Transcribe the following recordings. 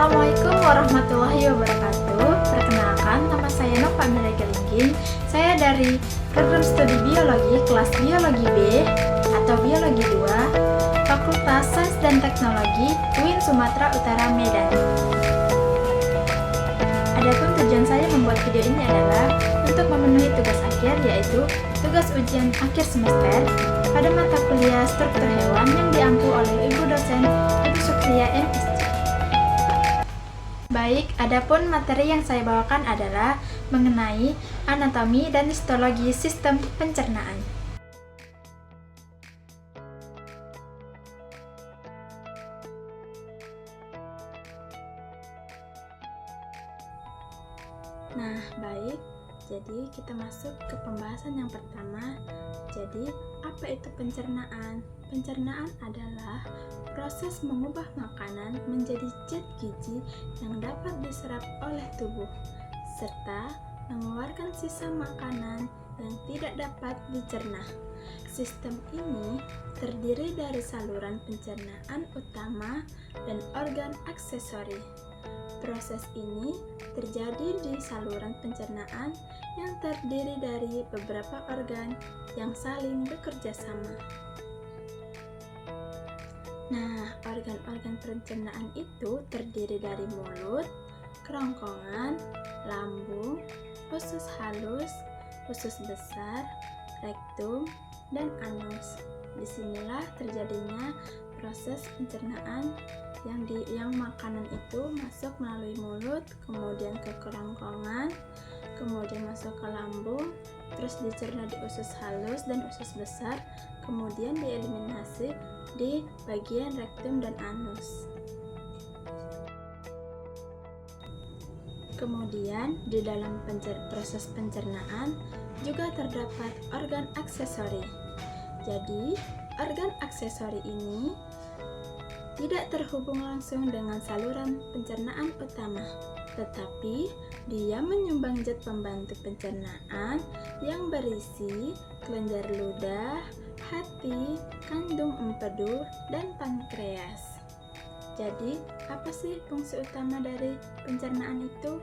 Assalamualaikum warahmatullahi wabarakatuh. Perkenalkan, nama saya Nova Mirega Lingging. Saya dari program studi biologi kelas biologi B atau biologi 2, Fakultas Sains dan Teknologi UIN Sumatera Utara Medan. Adapun tujuan saya membuat video ini adalah untuk memenuhi tugas akhir, yaitu tugas ujian akhir semester pada mata kuliah struktur hewan yang diampu oleh Ibu dosen Ibu Sukriya MSc. Baik, adapun materi yang saya bawakan adalah mengenai anatomi dan histologi sistem pencernaan. Nah, baik. Jadi, kita masuk ke pembahasan yang pertama. Jadi, apa itu pencernaan? Pencernaan adalah proses mengubah makanan menjadi zat gizi yang dapat diserap oleh tubuh, serta mengeluarkan sisa makanan yang tidak dapat dicerna. Sistem ini terdiri dari saluran pencernaan utama dan organ aksesori. Proses ini terjadi di saluran pencernaan yang terdiri dari beberapa organ yang saling bekerja sama. Nah, organ-organ pencernaan itu terdiri dari mulut, kerongkongan, lambung, usus halus, usus besar, rektum, dan anus. Disinilah terjadinya proses pencernaan yang makanan itu masuk melalui mulut, kemudian ke kerongkongan, kemudian masuk ke lambung, terus dicerna di usus halus dan usus besar, kemudian dieliminasi di bagian rektum dan anus. Kemudian di dalam proses pencernaan juga terdapat organ aksesori. Jadi, organ aksesori ini tidak terhubung langsung dengan saluran pencernaan utama, tetapi dia menyumbang zat pembantu pencernaan yang berisi kelenjar ludah, hati, kandung empedu, dan pankreas. Jadi, apa sih fungsi utama dari pencernaan itu?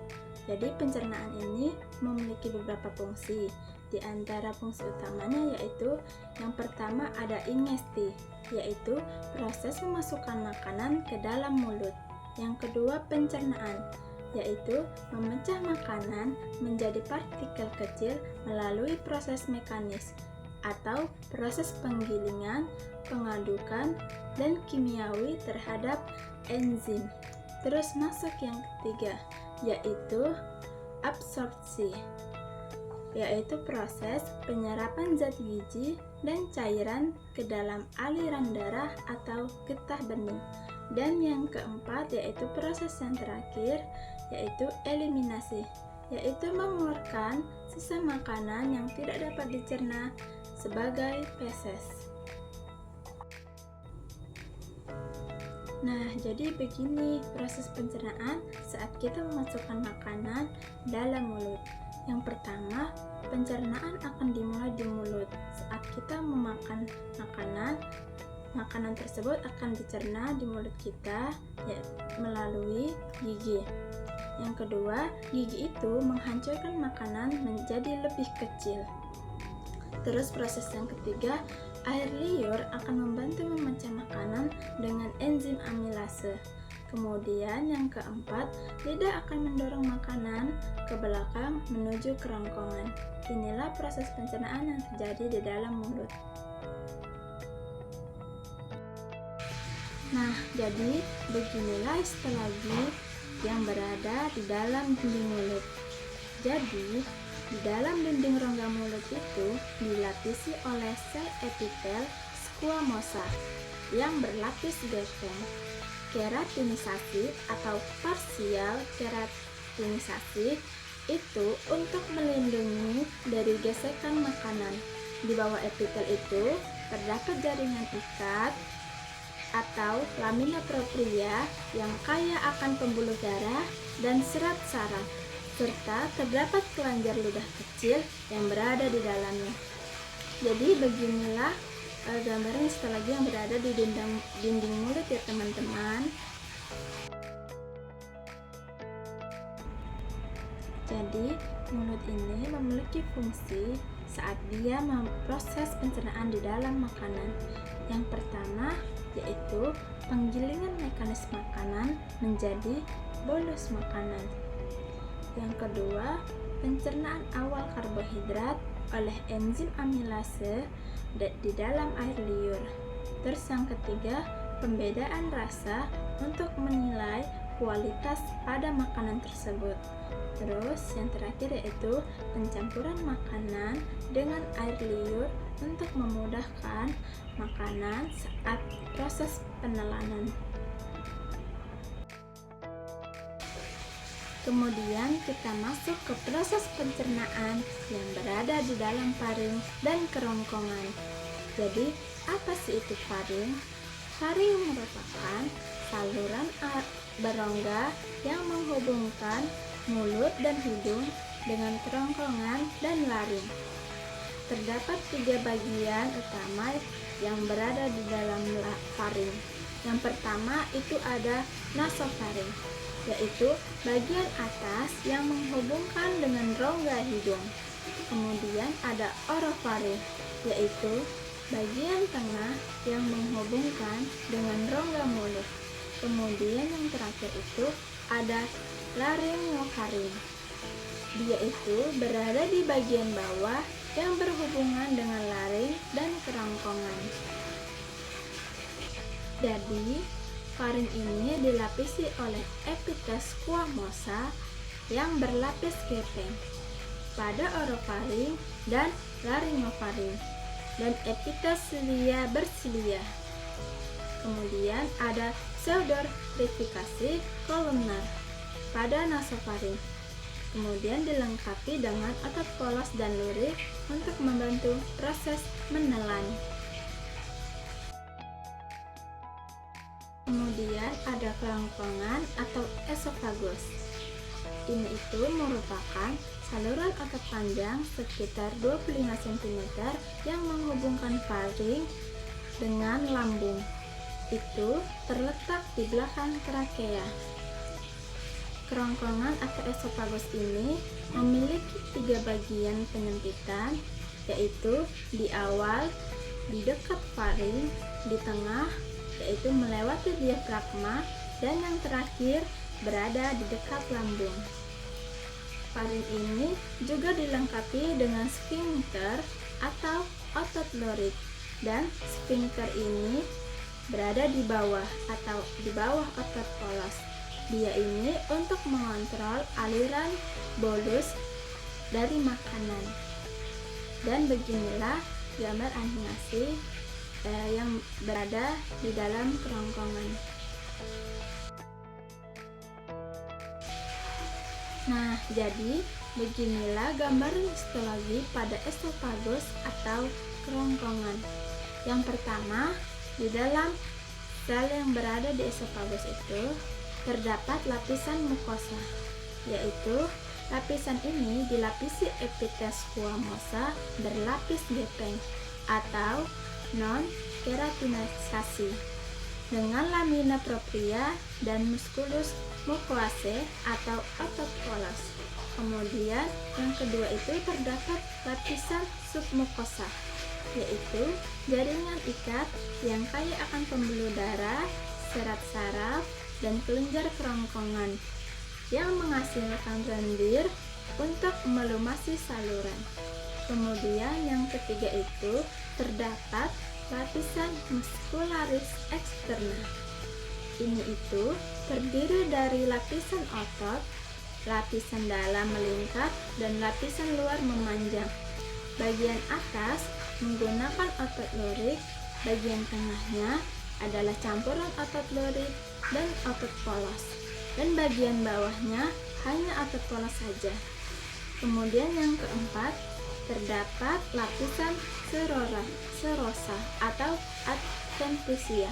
Jadi, pencernaan ini memiliki beberapa fungsi. Di antara fungsi utamanya yaitu yang pertama ada ingesti, yaitu proses memasukkan makanan ke dalam mulut. Yang kedua pencernaan, yaitu memecah makanan menjadi partikel kecil melalui proses mekanis atau proses penggilingan, pengadukan, dan kimiawi terhadap enzim. Terus masuk yang ketiga, yaitu absorpsi, yaitu proses penyerapan zat gizi dan cairan ke dalam aliran darah atau getah bening. Dan yang keempat yaitu proses yang terakhir, yaitu eliminasi, yaitu mengeluarkan sisa makanan yang tidak dapat dicerna sebagai feses. Nah, jadi begini proses pencernaan saat kita memasukkan makanan dalam mulut. Yang pertama, pencernaan akan dimulai di mulut. Saat kita memakan makanan tersebut akan dicerna di mulut kita melalui gigi. Yang kedua, gigi itu menghancurkan makanan menjadi lebih kecil. Terus proses yang ketiga, air liur akan membantu memecah makanan dengan enzim amilase. Kemudian yang keempat, lidah akan mendorong makanan ke belakang menuju kerongkongan. Inilah proses pencernaan yang terjadi di dalam mulut. Nah, jadi beginilah histologi yang berada di dalam dinding mulut. Jadi, di dalam dinding rongga mulut itu dilapisi oleh sel epitel squamosa yang berlapis gepeng. Keratinisasi atau parsial keratinisasi itu untuk melindungi dari gesekan makanan. Di bawah epitel itu terdapat jaringan ikat atau lamina propria yang kaya akan pembuluh darah dan serat saraf, serta terdapat kelenjar ludah kecil yang berada di dalamnya. Jadi beginilah gambaran histologi yang berada di dinding mulut ya teman-teman. Jadi, mulut ini memiliki fungsi saat dia memproses pencernaan di dalam makanan. Yang pertama yaitu penggilingan mekanisme makanan menjadi bolus makanan. Yang kedua, pencernaan awal karbohidrat oleh enzim amilase di dalam air liur. Terus yang ketiga, pembedaan rasa untuk menilai kualitas pada makanan tersebut. Terus yang terakhir yaitu pencampuran makanan dengan air liur untuk memudahkan makanan saat proses penelanan. Kemudian kita masuk ke proses pencernaan yang berada di dalam faring dan kerongkongan. Jadi, apa sih itu faring? Faring merupakan saluran berongga yang menghubungkan mulut dan hidung dengan kerongkongan dan laring. Terdapat 3 bagian utama yang berada di dalam faring. Yang pertama itu ada nasofaring, yaitu bagian atas yang menghubungkan dengan rongga hidung. Kemudian ada orofaring, yaitu bagian tengah yang menghubungkan dengan rongga mulut. Kemudian yang terakhir itu ada laryngofaring. Dia itu berada di bagian bawah yang berhubungan dengan laring dan kerongkongan. Jadi, faring ini dilapisi oleh epites squamosa yang berlapis gepeng pada orofaring dan laryngofaring dan epites cilia bersilia. Kemudian ada pseudotrifikasi kolumnar pada nasofaring. Kemudian dilengkapi dengan otot polos dan lurik untuk membantu proses menelan. Kemudian ada kerongkongan atau esofagus. Ini itu merupakan saluran otot panjang sekitar 25 cm yang menghubungkan faring dengan lambung. Itu terletak di belakang trakea. Kerongkongan atau esofagus ini memiliki 3 bagian penyempitan, yaitu di awal, di dekat faring, di tengah, yaitu melewati diafragma, dan yang terakhir berada di dekat lambung. Faring ini juga dilengkapi dengan sphincter atau otot lorik, dan sphincter ini berada di bawah atau di bawah otot polos. Dia ini untuk mengontrol aliran bolus dari makanan. Dan beginilah gambar animasi yang berada di dalam kerongkongan. Nah, jadi beginilah gambar histologi pada esofagus atau kerongkongan. Yang pertama, di dalam sel yang berada di esofagus itu terdapat lapisan mukosa, yaitu lapisan ini dilapisi epites squamosa berlapis gepeng atau non-keratinisasi dengan lamina propria dan musculus mucoae atau otot polos. Kemudian yang kedua itu terdapat lapisan submukosa, yaitu jaringan ikat yang kaya akan pembuluh darah, serat saraf, dan kelenjar kerongkongan yang menghasilkan lendir untuk melumasi saluran. Kemudian yang ketiga itu terdapat lapisan muscularis externa. Ini itu terdiri dari lapisan otot, lapisan dalam melingkar, dan lapisan luar memanjang. Bagian atas menggunakan otot lurik, bagian tengahnya adalah campuran otot lurik dan otot polos, dan bagian bawahnya hanya otot polos saja. Kemudian yang keempat, terdapat lapisan serosa atau adventitia,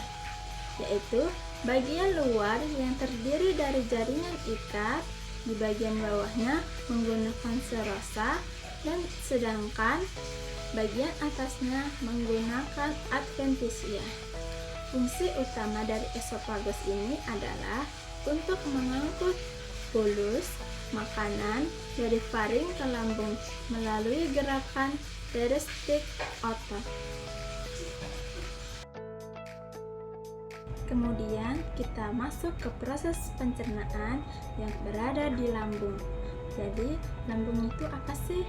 yaitu bagian luar yang terdiri dari jaringan ikat, di bagian bawahnya menggunakan serosa, dan sedangkan bagian atasnya menggunakan adventitia. Fungsi utama dari esofagus ini adalah untuk mengangkut bolus makanan dari faring ke lambung melalui gerakan peristaltik otot. Kemudian kita masuk ke proses pencernaan yang berada di lambung. Jadi, lambung itu apa sih?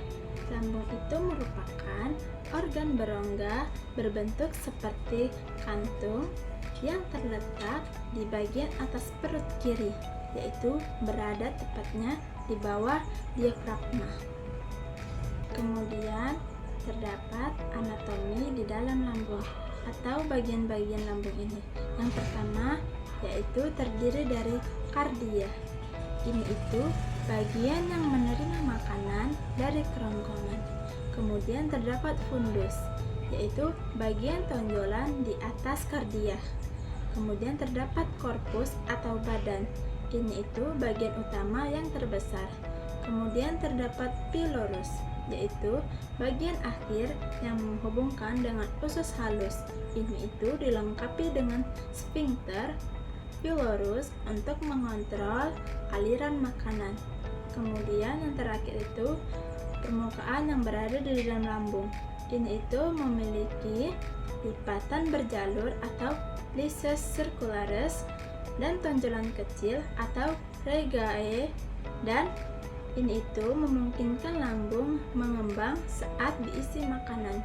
Lambung itu merupakan organ berongga berbentuk seperti kantung yang terletak di bagian atas perut kiri, yaitu berada tepatnya di bawah diafragma. Kemudian terdapat anatomi di dalam lambung atau bagian-bagian lambung ini. Yang pertama yaitu terdiri dari kardia. Ini itu bagian yang menerima makanan dari kerongkongan. Kemudian terdapat fundus, yaitu bagian tonjolan di atas kardia. Kemudian terdapat korpus atau badan. Ini itu bagian utama yang terbesar. Kemudian terdapat pilorus, yaitu bagian akhir yang menghubungkan dengan usus halus. Ini itu dilengkapi dengan sphincter pilorus untuk mengontrol aliran makanan. Kemudian yang terakhir itu permukaan yang berada di dalam lambung. Ini itu memiliki lipatan berjalur atau lisus circularis dan tonjolan kecil atau regae, dan ini itu memungkinkan lambung mengembang saat diisi makanan.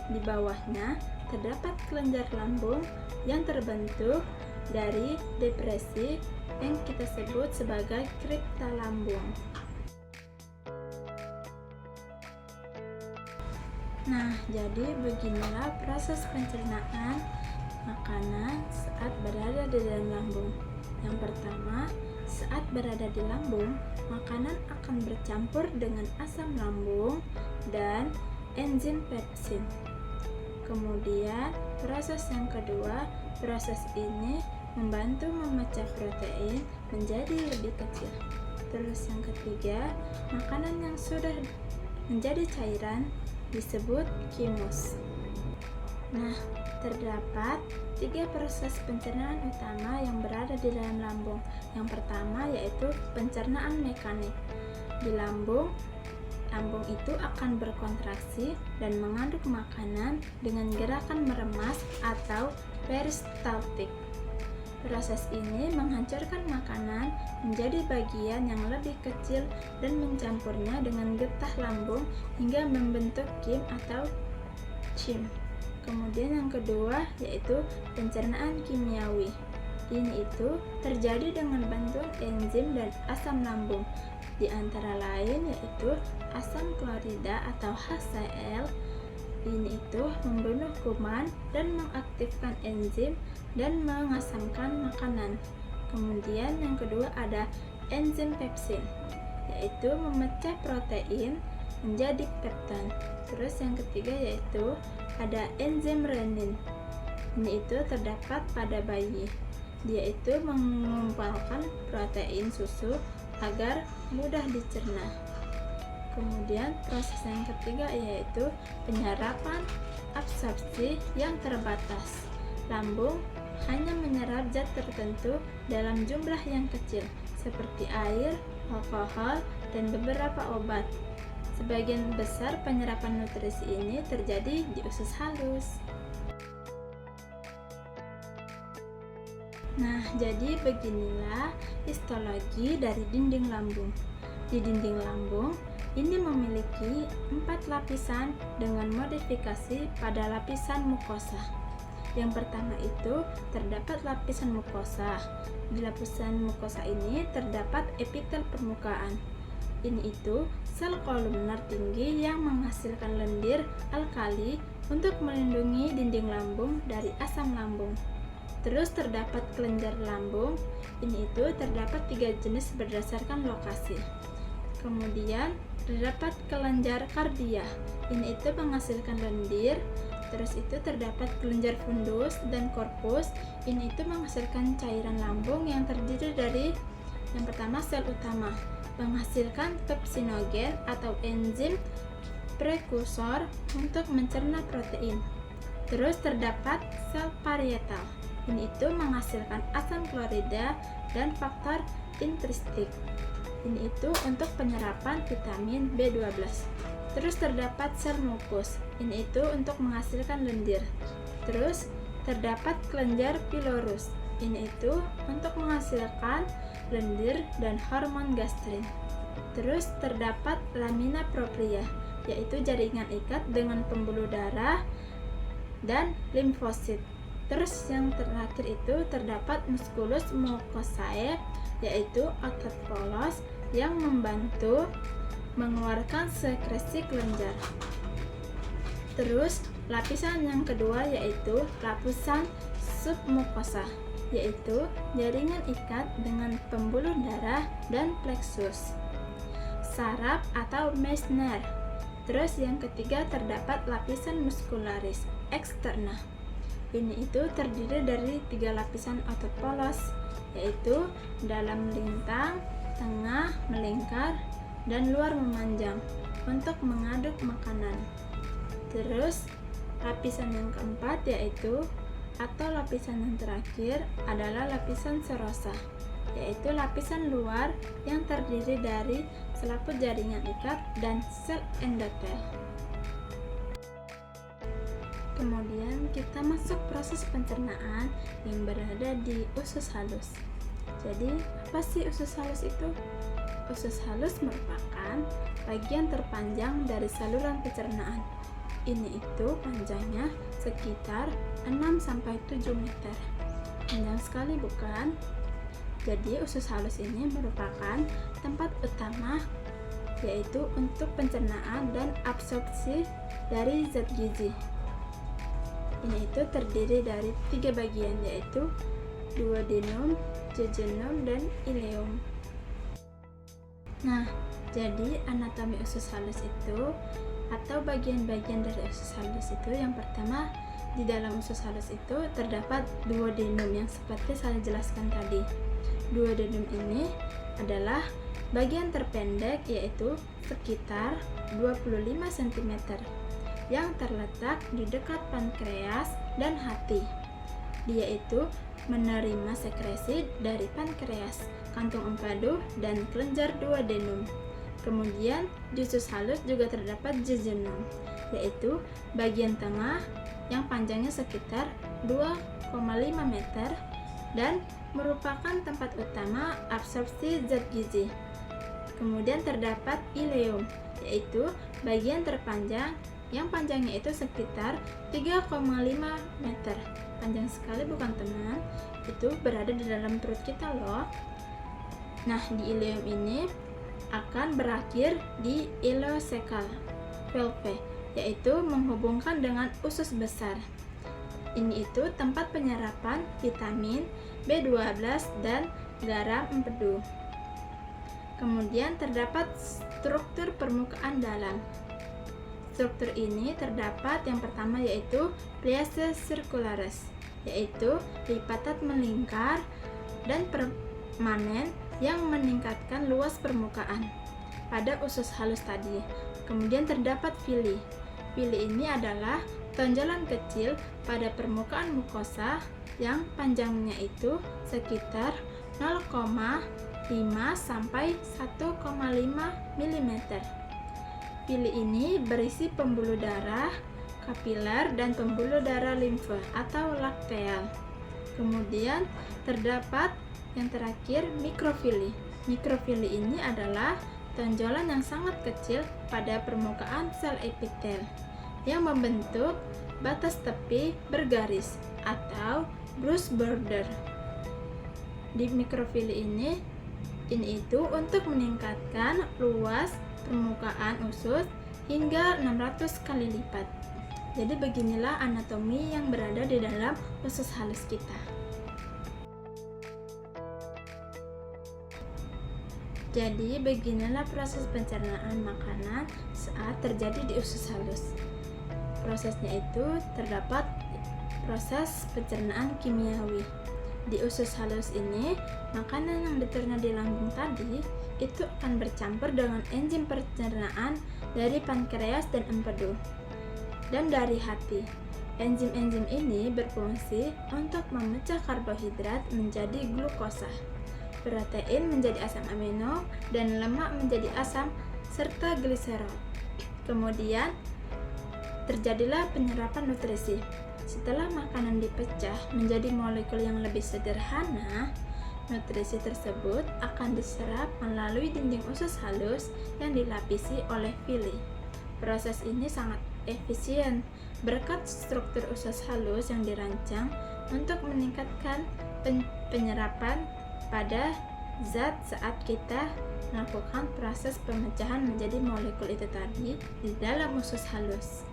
Di bawahnya terdapat kelenjar lambung yang terbentuk dari depresi yang kita sebut sebagai kripta lambung. Nah, jadi beginilah proses pencernaan makanan saat berada di dalam lambung. Yang pertama, saat berada di lambung, makanan akan bercampur dengan asam lambung dan enzim pepsin. Kemudian, proses yang kedua, proses ini membantu memecah protein menjadi lebih kecil. Terus yang ketiga, makanan yang sudah menjadi cairan disebut chymus. Nah, terdapat 3 proses pencernaan utama yang berada di dalam lambung. Yang pertama yaitu pencernaan mekanik. Di lambung itu akan berkontraksi dan mengaduk makanan dengan gerakan meremas atau peristaltik. Proses ini menghancurkan makanan menjadi bagian yang lebih kecil dan mencampurnya dengan getah lambung hingga membentuk chyme atau chyme. Kemudian yang kedua yaitu pencernaan kimiawi. Ini itu terjadi dengan bantuan enzim dan asam lambung, di antara lain yaitu asam klorida atau HCl. Ini itu membunuh kuman dan mengaktifkan enzim dan mengasamkan makanan. Kemudian yang kedua ada enzim pepsin, yaitu memecah protein menjadi peptan. Terus yang ketiga yaitu ada enzim renin. Ini itu terdapat pada bayi. Dia itu mengumpulkan protein susu agar mudah dicerna. Kemudian proses yang ketiga yaitu penyerapan absorpsi yang terbatas. Lambung hanya menyerap zat tertentu dalam jumlah yang kecil seperti air, alkohol, dan beberapa obat. Sebagian besar penyerapan nutrisi ini terjadi di usus halus. Nah, jadi beginilah histologi dari dinding lambung. Di dinding lambung ini memiliki 4 lapisan dengan modifikasi pada lapisan mukosa. Yang pertama itu terdapat lapisan mukosa. Di lapisan mukosa ini terdapat epitel permukaan. Ini itu sel kolumnar tinggi yang menghasilkan lendir alkali untuk melindungi dinding lambung dari asam lambung. Terus terdapat kelenjar lambung. Ini itu terdapat 3 jenis berdasarkan lokasi. Kemudian terdapat kelenjar kardia. Ini itu menghasilkan lendir. Terus itu terdapat kelenjar fundus dan korpus. Ini itu menghasilkan cairan lambung yang terdiri dari yang pertama sel utama, menghasilkan pepsinogen atau enzim prekursor untuk mencerna protein. Terus terdapat sel parietal. Ini itu menghasilkan asam klorida dan faktor intristik. Ini itu untuk penyerapan vitamin B12. Terus terdapat sel mukus. Ini itu untuk menghasilkan lendir. Terus terdapat kelenjar pilorus. Ini itu untuk menghasilkan lendir dan hormon gastrin. Terus terdapat lamina propria, yaitu jaringan ikat dengan pembuluh darah dan limfosit. Terus yang terakhir itu terdapat musculus mucosae, yaitu otot polos yang membantu mengeluarkan sekresi kelenjar. Terus lapisan yang kedua yaitu lapisan submukosa, yaitu jaringan ikat dengan pembuluh darah dan plexus saraf atau Meissner. Terus yang ketiga terdapat lapisan muscularis externa. Ini itu terdiri dari 3 lapisan otot polos, yaitu dalam lintang, tengah melingkar, dan luar memanjang untuk mengaduk makanan. Terus lapisan yang keempat yaitu atau lapisan yang terakhir adalah lapisan serosa, yaitu lapisan luar yang terdiri dari selaput jaringan ikat dan sel endotel. Kemudian kita masuk proses pencernaan yang berada di usus halus. Jadi apa sih usus halus itu? Usus halus merupakan bagian terpanjang dari saluran pencernaan. Ini itu panjangnya sekitar 6-7 meter. Panjang sekali bukan? Jadi usus halus ini merupakan tempat utama yaitu untuk pencernaan dan absorpsi dari zat gizi. Ini itu terdiri dari 3 bagian yaitu duodenum, jejunum, dan ileum. Nah, jadi anatomi usus halus itu atau bagian-bagian dari usus halus itu, yang pertama di dalam usus halus itu terdapat duodenum yang seperti saya jelaskan tadi. Duodenum ini adalah bagian terpendek yaitu sekitar 25 cm yang terletak di dekat pankreas dan hati. Dia itu menerima sekresi dari pankreas, kantung empedu, dan kelenjar duodenum. Kemudian di usus halus juga terdapat jejunum, yaitu bagian tengah yang panjangnya sekitar 2,5 meter dan merupakan tempat utama absorpsi zat gizi. Kemudian terdapat ileum, yaitu bagian terpanjang yang panjangnya itu sekitar 3,5 meter. Panjang sekali bukan teman? Itu berada di dalam perut kita loh. Nah, di ileum ini akan berakhir di ileocecal valve, yaitu menghubungkan dengan usus besar. Ini itu tempat penyerapan vitamin B12 dan garam empedu. Kemudian terdapat struktur permukaan dalam. Struktur ini terdapat yang pertama yaitu pliese circularis, yaitu lipatan melingkar dan permanen yang meningkatkan luas permukaan pada usus halus tadi. Kemudian terdapat villi. Villi ini adalah tonjolan kecil pada permukaan mukosa yang panjangnya itu sekitar 0,5 sampai 1,5 mm. Villi ini berisi pembuluh darah kapiler dan pembuluh darah limfe atau lakteal. Kemudian terdapat yang terakhir mikrovilli. Mikrovilli ini adalah tonjolan yang sangat kecil pada permukaan sel epitel yang membentuk batas tepi bergaris atau brush border. Di mikrovilli ini itu untuk meningkatkan luas permukaan usus hingga 600 kali lipat. Jadi beginilah anatomi yang berada di dalam usus halus kita. Jadi beginilah proses pencernaan makanan saat terjadi di usus halus. Prosesnya itu terdapat proses pencernaan kimiawi. Di usus halus ini, makanan yang diterna di lambung tadi itu akan bercampur dengan enzim pencernaan dari pankreas dan empedu dan dari hati. Enzim-enzim ini berfungsi untuk memecah karbohidrat menjadi glukosa. protein menjadi asam amino, dan lemak menjadi asam serta gliserol. Kemudian terjadilah penyerapan nutrisi. Setelah makanan dipecah menjadi molekul yang lebih sederhana, nutrisi tersebut akan diserap melalui dinding usus halus yang dilapisi oleh villi. Proses ini sangat efisien berkat struktur usus halus yang dirancang untuk meningkatkan penyerapan pada zat saat kita melakukan proses pemecahan menjadi molekul itu tadi di dalam usus halus.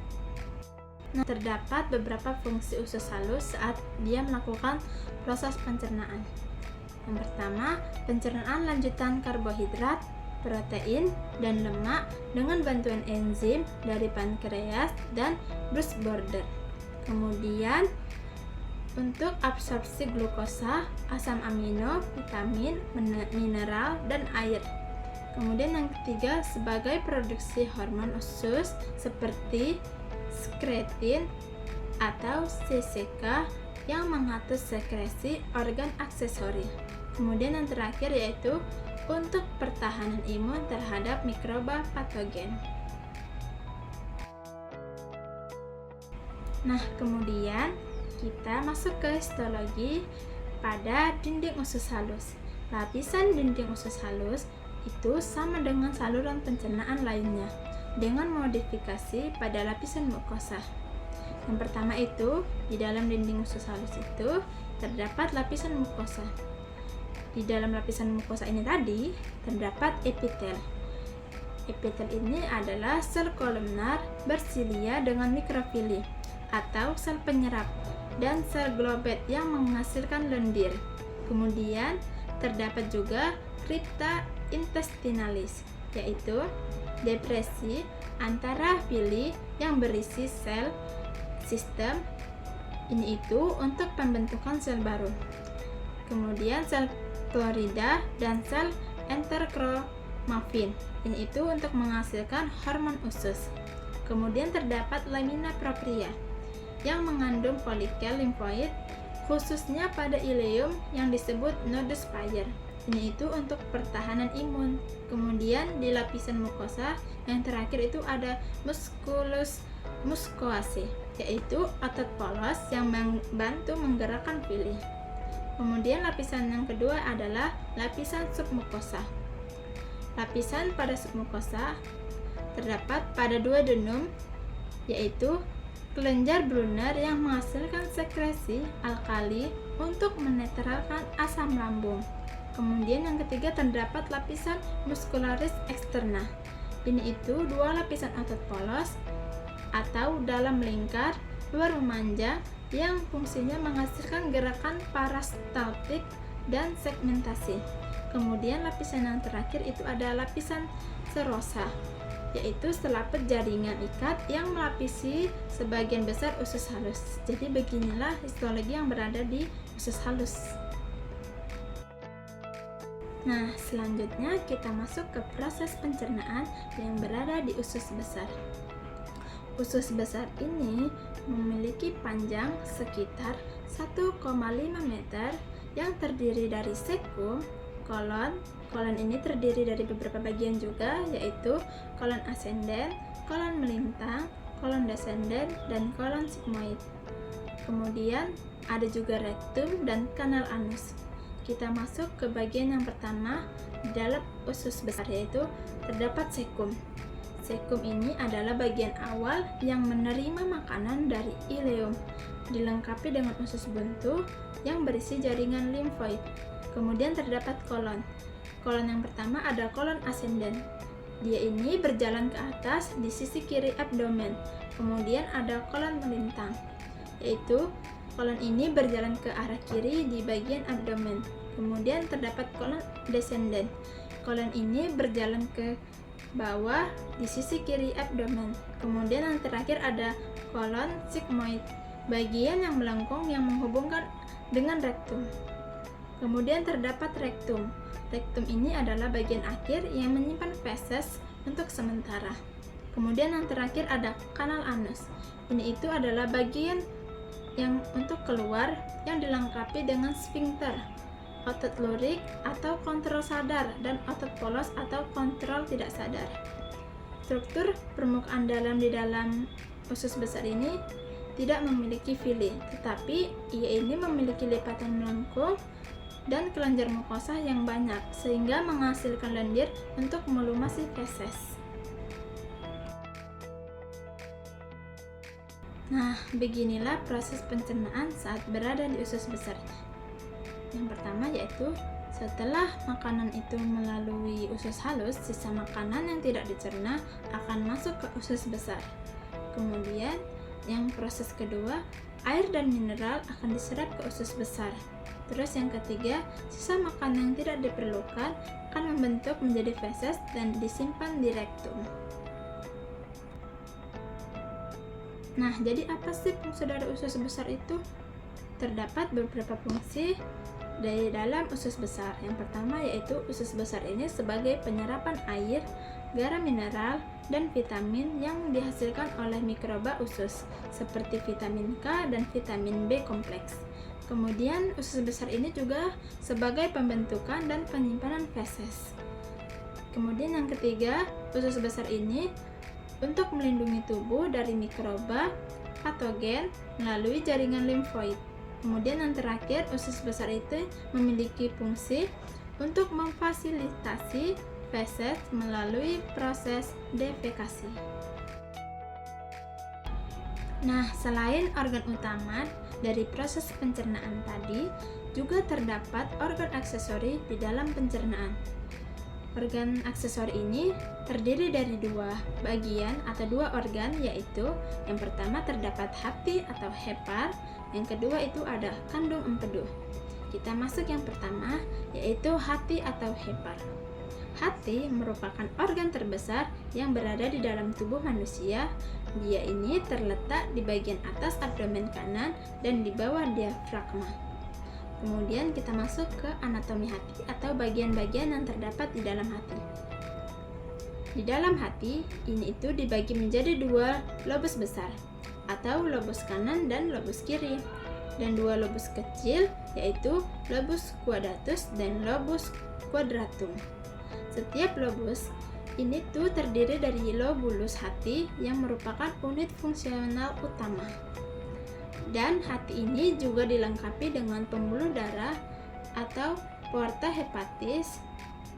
Nah, terdapat beberapa fungsi usus halus saat dia melakukan proses pencernaan. Yang pertama, pencernaan lanjutan karbohidrat, protein, dan lemak dengan bantuan enzim dari pankreas dan Bruch's border. Kemudian, untuk absorpsi glukosa, asam amino, vitamin, mineral, dan air. Kemudian yang ketiga, sebagai produksi hormon usus seperti sekretin atau CCK yang mengatur sekresi organ aksesori. Kemudian yang terakhir yaitu untuk pertahanan imun terhadap mikroba patogen. Nah, kemudian kita masuk ke histologi pada dinding usus halus. Lapisan dinding usus halus itu sama dengan saluran pencernaan lainnya dengan modifikasi pada lapisan mukosa. Yang pertama itu, di dalam dinding usus halus itu terdapat lapisan mukosa. Di dalam lapisan mukosa ini tadi terdapat epitel. Epitel ini adalah sel kolumnar bersilia dengan mikrofili atau sel penyerap dan sel globet yang menghasilkan lendir. Kemudian terdapat juga kripta intestinalis, yaitu depresi antara villi yang berisi sel sistem ini itu untuk pembentukan sel baru. Kemudian sel klorida dan sel enterochromafin ini itu untuk menghasilkan hormon usus. Kemudian terdapat lamina propria yang mengandung folikel limfoid khususnya pada ileum yang disebut nodus Bayer. Ini itu untuk pertahanan imun. Kemudian di lapisan mukosa yang terakhir itu ada musculus muscoaceae, yaitu otot polos yang membantu menggerakkan villi. Kemudian lapisan yang kedua adalah lapisan submukosa. Lapisan pada submukosa terdapat pada duodenum, yaitu kelenjar Brunner yang menghasilkan sekresi alkali untuk menetralkan asam lambung. Kemudian yang ketiga terdapat lapisan muscularis externa. Ini itu dua lapisan otot polos atau dalam lingkar luar memanjang yang fungsinya menghasilkan gerakan parastaltik dan segmentasi. Kemudian lapisan yang terakhir itu ada lapisan serosa, yaitu selaput jaringan ikat yang melapisi sebagian besar usus halus. Jadi beginilah histologi yang berada di usus halus. Nah, selanjutnya kita masuk ke proses pencernaan yang berada di usus besar. Usus besar ini memiliki panjang sekitar 1,5 meter yang terdiri dari sekum, kolon. Kolon ini terdiri dari beberapa bagian juga, yaitu kolon ascendent, kolon melintang, kolon descendent, dan kolon sigmoid. Kemudian ada juga rektum dan kanal anus. Kita masuk ke bagian yang pertama di dalam usus besar, yaitu terdapat sekum. Sekum ini adalah bagian awal yang menerima makanan dari ileum, dilengkapi dengan usus buntu yang berisi jaringan limfoid. Kemudian terdapat kolon. Kolon yang pertama ada kolon ascendent. Dia ini berjalan ke atas di sisi kiri abdomen. Kemudian ada kolon melintang, yaitu kolon ini berjalan ke arah kiri di bagian abdomen. Kemudian terdapat kolon descendent. Kolon ini berjalan ke bawah di sisi kiri abdomen. Kemudian yang terakhir ada kolon sigmoid, bagian yang melengkung yang menghubungkan dengan rektum. Kemudian terdapat rektum. Rektum ini adalah bagian akhir yang menyimpan feses untuk sementara. Kemudian yang terakhir ada kanal anus. Ini itu adalah bagian yang untuk keluar yang dilengkapi dengan sphincter. otot lurik atau kontrol sadar, dan otot polos atau kontrol tidak sadar. Struktur permukaan dalam di dalam usus besar ini tidak memiliki villi, tetapi ia ini memiliki lipatan melengkung dan kelenjar mukosa yang banyak, sehingga menghasilkan lendir untuk melumasi feses. Nah, beginilah proses pencernaan saat berada di usus besar. Yang pertama yaitu setelah makanan itu melalui usus halus, sisa makanan yang tidak dicerna akan masuk ke usus besar. Kemudian, yang proses kedua, air dan mineral akan diserap ke usus besar. Terus yang ketiga, sisa makanan yang tidak diperlukan akan membentuk menjadi feses dan disimpan di rektum. Nah, jadi apa sih fungsi dari usus besar itu? Terdapat beberapa fungsi dari dalam usus besar. Yang pertama yaitu usus besar ini sebagai penyerapan air, garam mineral, dan vitamin yang dihasilkan oleh mikroba usus, seperti vitamin K dan vitamin B kompleks. Kemudian usus besar ini juga sebagai pembentukan dan penyimpanan feses. Kemudian yang ketiga, usus besar ini untuk melindungi tubuh dari mikroba patogen melalui jaringan limfoid. Kemudian yang terakhir, usus besar itu memiliki fungsi untuk memfasilitasi feses melalui proses defekasi. Nah, selain organ utama dari proses pencernaan tadi, juga terdapat organ aksesori di dalam pencernaan. Organ aksesori ini terdiri dari dua bagian atau dua organ, yaitu yang pertama terdapat hati atau hepar, yang kedua itu ada kandung empedu. Kita masuk yang pertama, yaitu hati atau hepar. Hati merupakan organ terbesar yang berada di dalam tubuh manusia. Dia ini terletak di bagian atas abdomen kanan dan di bawah diafragma. Kemudian kita masuk ke anatomi hati atau bagian-bagian yang terdapat di dalam hati. Di dalam hati, ini itu dibagi menjadi dua lobus besar atau lobus kanan dan lobus kiri, dan dua lobus kecil yaitu lobus quadratus dan lobus quadratum. Setiap lobus ini tuh terdiri dari lobulus hati yang merupakan unit fungsional utama. Dan hati ini juga dilengkapi dengan pembuluh darah atau porta hepatis,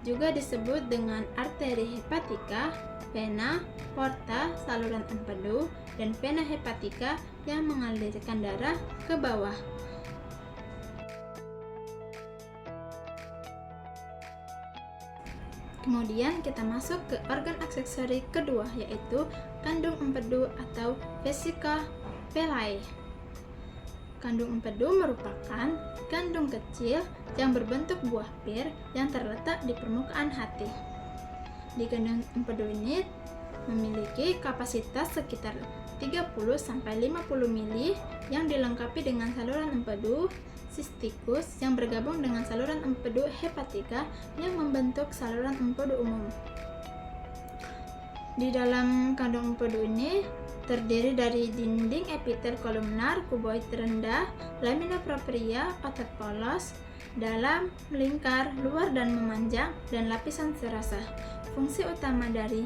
juga disebut dengan arteri hepatika, vena, porta, saluran empedu, dan vena hepatika yang mengalirkan darah ke bawah. Kemudian kita masuk ke organ aksesori kedua, yaitu kandung empedu atau vesica velae. Kandung empedu merupakan kandung kecil yang berbentuk buah pir yang terletak di permukaan hati. Di kandung empedu ini memiliki kapasitas sekitar 30-50 mili yang dilengkapi dengan saluran empedu sistikus yang bergabung dengan saluran empedu hepatika yang membentuk saluran empedu umum. Di dalam kandung empedu ini terdiri dari dinding epitel kolumnar, kuboid rendah, lamina propria, otot polos, dalam, melingkar, luar dan memanjang, dan lapisan serasa. Fungsi utama dari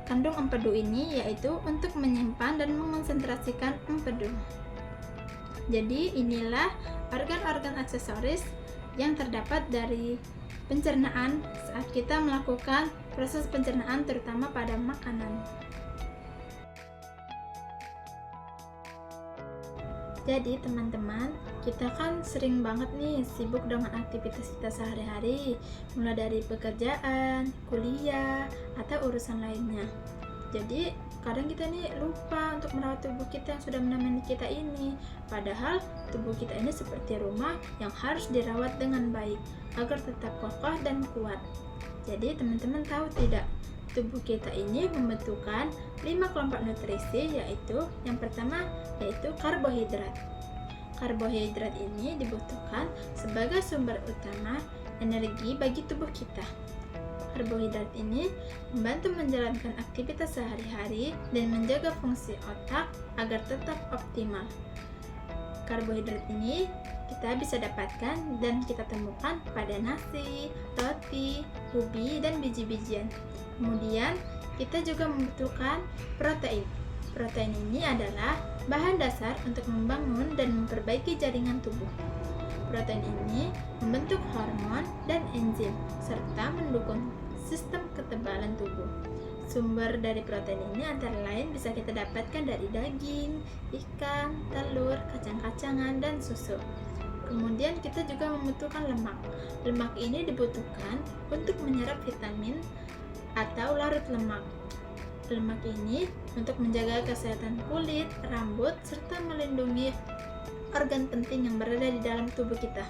kandung empedu ini yaitu untuk menyimpan dan mengonsentrasikan empedu. Jadi inilah organ-organ aksesoris yang terdapat dari pencernaan saat kita melakukan proses pencernaan terutama pada makanan. Jadi teman-teman, kita kan sering banget nih sibuk dengan aktivitas kita sehari-hari, mulai dari pekerjaan, kuliah, atau urusan lainnya. Jadi kadang kita nih lupa untuk merawat tubuh kita yang sudah menemani kita ini. Padahal tubuh kita ini seperti rumah yang harus dirawat dengan baik agar tetap kokoh dan kuat. Jadi teman-teman tahu tidak? Tubuh kita ini membutuhkan 5 kelompok nutrisi, yaitu yang pertama yaitu karbohidrat. Karbohidrat ini dibutuhkan sebagai sumber utama energi bagi tubuh kita. Karbohidrat ini membantu menjalankan aktivitas sehari-hari dan menjaga fungsi otak agar tetap optimal. Karbohidrat ini kita bisa dapatkan dan kita temukan pada nasi, roti, ubi, dan biji-bijian. Kemudian, kita juga membutuhkan protein. Protein ini adalah bahan dasar untuk membangun dan memperbaiki jaringan tubuh. Protein ini membentuk hormon dan enzim, serta mendukung sistem ketebalan tubuh. Sumber dari protein ini antara lain bisa kita dapatkan dari daging, ikan, telur, kacang-kacangan, dan susu. Kemudian kita juga membutuhkan lemak. Lemak ini dibutuhkan untuk menyerap vitamin atau larut lemak. Lemak ini untuk menjaga kesehatan kulit, rambut, serta melindungi organ penting yang berada di dalam tubuh kita.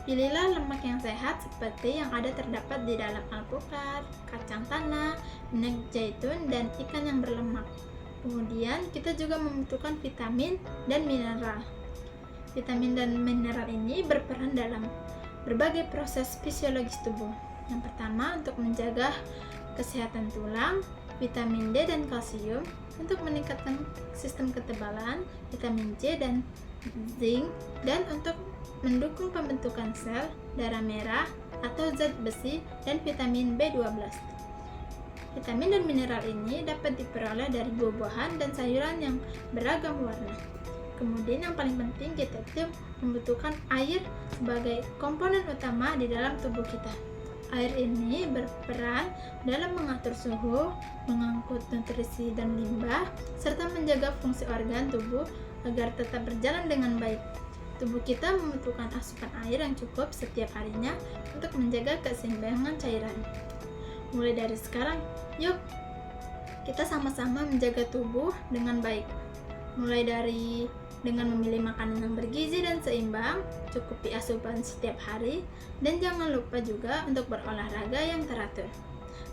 Pilihlah lemak yang sehat seperti yang ada terdapat di dalam alpukat, kacang tanah, minyak zaitun, dan ikan yang berlemak. Kemudian kita juga membutuhkan vitamin dan mineral. Vitamin dan mineral ini berperan dalam berbagai proses fisiologis tubuh. Yang pertama, untuk menjaga kesehatan tulang, vitamin D dan kalsium untuk meningkatkan sistem ketebalan, vitamin C dan zinc, dan untuk mendukung pembentukan sel, darah merah atau zat besi, dan vitamin B12. Vitamin dan mineral ini dapat diperoleh dari buah-buahan dan sayuran yang beragam warna. Kemudian yang paling penting, kita itu membutuhkan air sebagai komponen utama di dalam tubuh kita. Air ini berperan dalam mengatur suhu, mengangkut nutrisi dan limbah, serta menjaga fungsi organ tubuh agar tetap berjalan dengan baik. Tubuh kita membutuhkan asupan air yang cukup setiap harinya untuk menjaga keseimbangan cairan. Mulai dari sekarang, yuk kita sama-sama menjaga tubuh dengan baik. Mulai dari dengan memilih makanan yang bergizi dan seimbang, cukupi asupan setiap hari, dan jangan lupa juga untuk berolahraga yang teratur.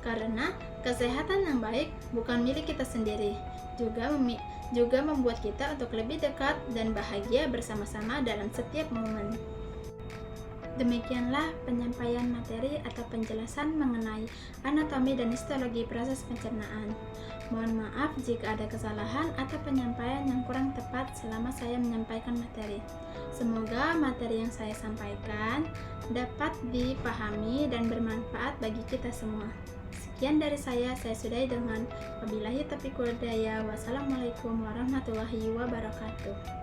Karena kesehatan yang baik bukan milik kita sendiri, juga membuat kita untuk lebih dekat dan bahagia bersama-sama dalam setiap momen. Demikianlah penyampaian materi atau penjelasan mengenai anatomi dan histologi proses pencernaan. Mohon maaf jika ada kesalahan atau penyampaian yang kurang tepat selama saya menyampaikan materi. Semoga materi yang saya sampaikan dapat dipahami dan bermanfaat bagi kita semua. Sekian dari saya sudahi dengan wabillahi taufiq wal hidayah. Wassalamualaikum warahmatullahi wabarakatuh.